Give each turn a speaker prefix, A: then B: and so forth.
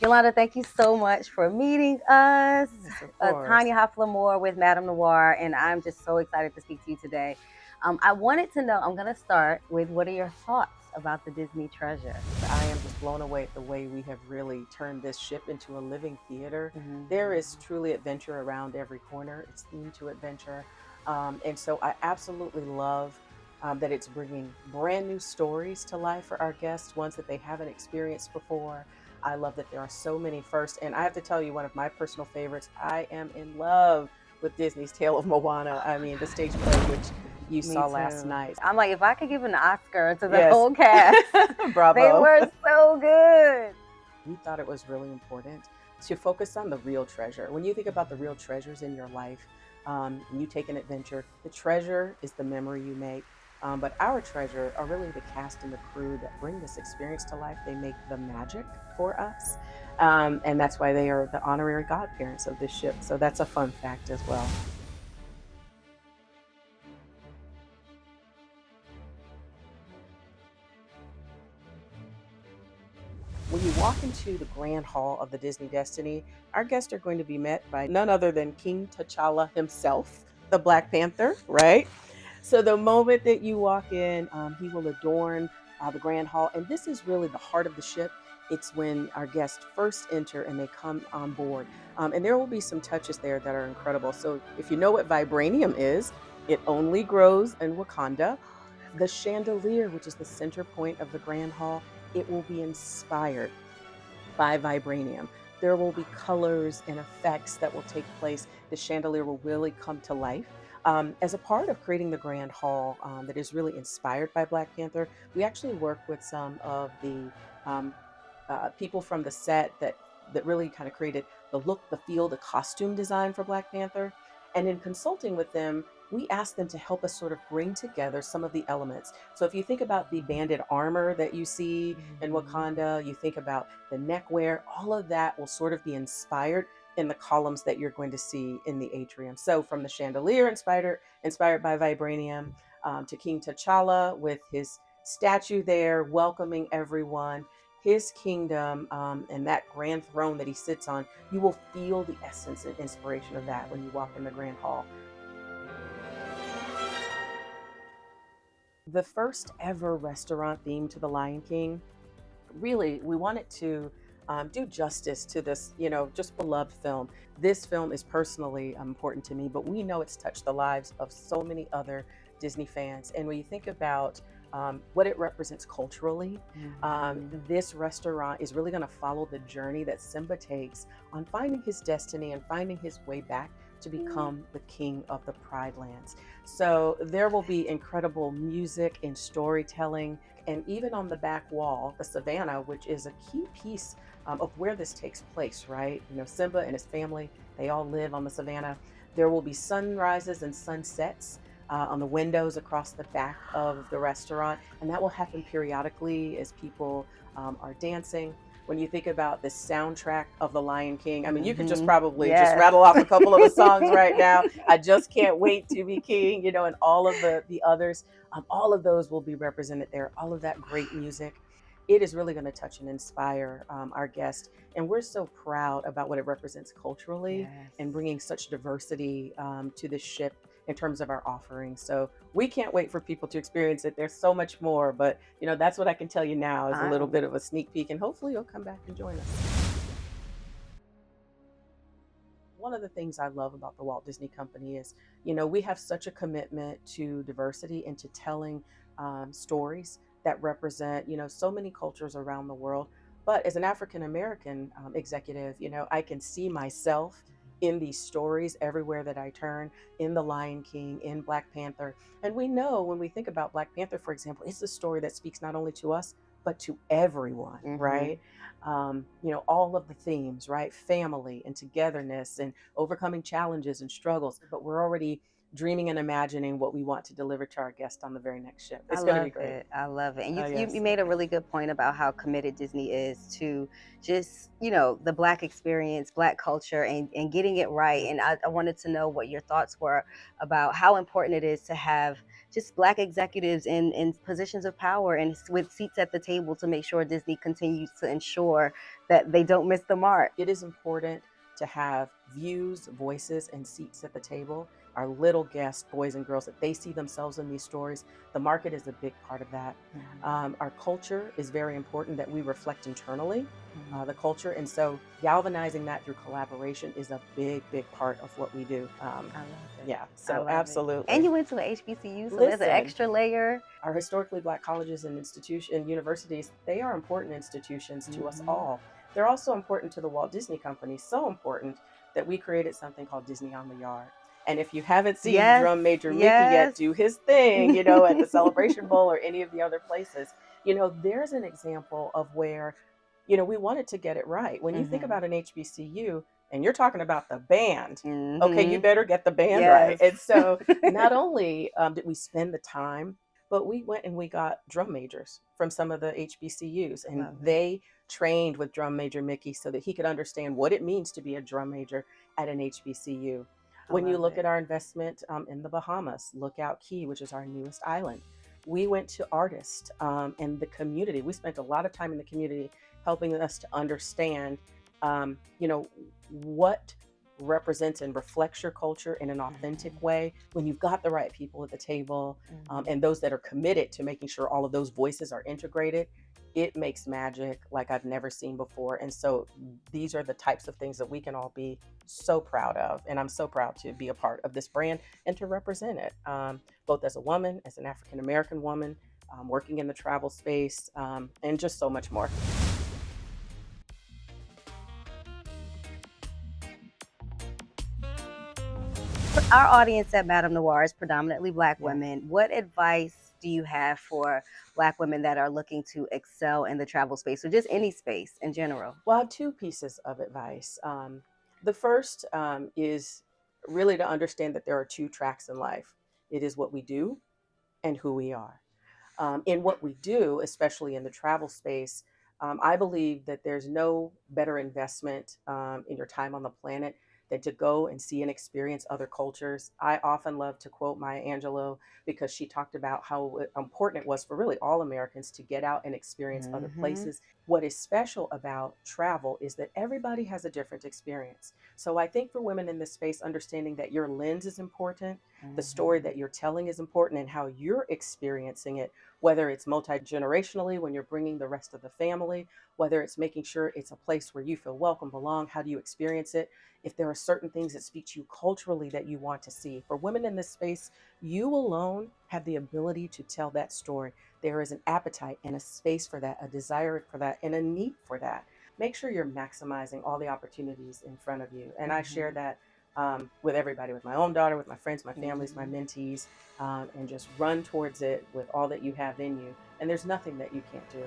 A: Yolanda, thank you so much for meeting us.
B: Yes, of course.
A: Tanya Hoffler-Moore with MadameNoire, and I'm just so excited to speak to you today. I wanted to know, I'm going to start with, what are your thoughts about the Disney treasure?
B: I am just blown away at the way we have really turned this ship into a living theater.
A: Mhm.
B: There is truly adventure around every corner. It's themed to adventure. And so I absolutely love that it's bringing brand new stories to life for our guests, ones that they haven't experienced before. I love that there are so many firsts. And I have to tell you, one of my personal favorites, I am in love with Disney's Tale of Moana. I mean, the stage play, which you
A: Me
B: saw last
A: too.
B: night.
A: I'm like, if I could give an Oscar to the
B: Yes.
A: whole cast,
B: Bravo.
A: they were so good.
B: We thought it was really important to focus on the real treasure. When you think about the real treasures in your life, and you take an adventure, the treasure is the memory you make. But our treasure are really the cast and the crew that bring this experience to life. They make the magic for us. And that's why they are the honorary godparents of this ship. So that's a fun fact as well. When you walk into the Grand Hall of the Disney Destiny, our guests are going to be met by none other than King T'Challa himself, the Black Panther, right? So the moment that you walk in, he will adorn the Grand Hall. And this is really the heart of the ship. It's when our guests first enter and they come on board. And there will be some touches there that are incredible. So if you know what vibranium is, it only grows in Wakanda. The chandelier, which is the center point of the Grand Hall, it will be inspired by vibranium. There will be colors and effects that will take place. The chandelier will really come to life. As a part of creating the Grand Hall that is really inspired by Black Panther, we actually work with some of the um, people from the set that really kind of created the look, the feel, the costume design for Black Panther. And in consulting with them, we asked them to help us sort of bring together some of the elements. So if you think about the banded armor that you see in Wakanda, you think about the neckwear, all of that will sort of be inspired in the columns that you're going to see in the atrium. So from the chandelier inspired by vibranium, to King T'Challa with his statue there welcoming everyone, his kingdom, and that grand throne that he sits on, you will feel the essence and inspiration of that when you walk in the Grand Hall. The first ever restaurant themed to the Lion King, really, we wanted to do justice to this, just beloved film. This film is personally important to me, but we know it's touched the lives of so many other Disney fans. And when you think about what it represents culturally, this restaurant is really going to follow the journey that Simba takes on finding his destiny and finding his way back to become the king of the Pride Lands. So there will be incredible music and storytelling. And even on the back wall, the savannah, which is a key piece of where this takes place, right? Simba and his family, they all live on the savannah. There will be sunrises and sunsets on the windows across the back of the restaurant, and that will happen periodically as people are dancing. When you think about the soundtrack of The Lion King, I mean, you could just probably just rattle off a couple of the songs right now. I Just Can't Wait to Be King, and all of the others. All of those will be represented there. All of that great music. It is really going to touch and inspire our guests. And we're so proud about what it represents culturally and bringing such diversity to the ship in terms of our offerings. So we can't wait for people to experience it. There's so much more, but that's what I can tell you now is a little bit of a sneak peek, and hopefully you'll come back and join us. One of the things I love about the Walt Disney Company is, we have such a commitment to diversity and to telling stories that represent, so many cultures around the world. But as an African American executive, I can see myself in these stories everywhere that I turn, in The Lion King, in Black Panther. And we know when we think about Black Panther, for example, it's a story that speaks not only to us, but to everyone, right? All of the themes, right? Family and togetherness and overcoming challenges and struggles. But we're already dreaming and imagining what we want to deliver to our guests on the very next ship.
A: I
B: It's going to be
A: love
B: great.
A: it. I love it. And
B: Oh,
A: you
B: yes.
A: made a really good point about how committed Disney is to just, the Black experience, Black culture, and getting it right. And I wanted to know what your thoughts were about how important it is to have just Black executives in positions of power and with seats at the table to make sure Disney continues to ensure that they don't miss the mark.
B: It is important to have views, voices, and seats at the table. Our little guests, boys and girls, that they see themselves in these stories. The market is a big part of that. Our culture is very important that we reflect internally, the culture. And so galvanizing that through collaboration is a big, big part of what we do.
A: I love it.
B: Yeah,
A: I
B: so
A: love it.
B: absolutely.
A: And you went to an HBCU, so there's an
B: Listen,
A: extra layer.
B: our historically Black colleges and universities, they are important institutions to us all. They're also important to the Walt Disney Company, so important that we created something called Disney on the Yard. And if you haven't seen
A: Yes,
B: Drum Major Mickey
A: yes.
B: yet do his thing, at the Celebration Bowl or any of the other places, there's an example of where, we wanted to get it right. When you think about an HBCU, and you're talking about the band, okay, you better get the band right.
A: Yes.
B: And so not only did we spend the time, but we went and we got drum majors from some of the HBCUs, and
A: Love it.
B: they trained with Drum Major Mickey so that he could understand what it means to be a drum major at an HBCU. When you
A: love
B: look
A: it.
B: at our investment in the Bahamas, Lookout Key, which is our newest island, we went to artists and the community. We spent a lot of time in the community helping us to understand, what represents and reflects your culture in an authentic way when you've got the right people at the table and those that are committed to making sure all of those voices are integrated. It makes magic like I've never seen before. And so these are the types of things that we can all be so proud of. And I'm so proud to be a part of this brand and to represent it, both as a woman, as an African-American woman, working in the travel space, and just so much more.
A: Our audience at MadameNoire is predominantly Black
B: Yeah.
A: women. What advice do you have for Black women that are looking to excel in the travel space or just any space in general?
B: Well, I have two pieces of advice. The first is really to understand that there are two tracks in life. It is what we do and who we are. In what we do, especially in the travel space, I believe that there's no better investment in your time on the planet than to go and see and experience other cultures. I often love to quote Maya Angelou because she talked about how important it was for really all Americans to get out and experience other places. What is special about travel is that everybody has a different experience. So I think for women in this space, understanding that your lens is important, the story that you're telling is important, and how you're experiencing it, whether it's multi-generationally when you're bringing the rest of the family, whether it's making sure it's a place where you feel welcome, belong, how do you experience it? If there are certain things that speak to you culturally that you want to see. For women in this space, you alone have the ability to tell that story. There is an appetite and a space for that, a desire for that, and a need for that. Make sure you're maximizing all the opportunities in front of you. And I share that with everybody, with my own daughter, with my friends, my families, my mentees, and just run towards it with all that you have in you. And there's nothing that you can't do.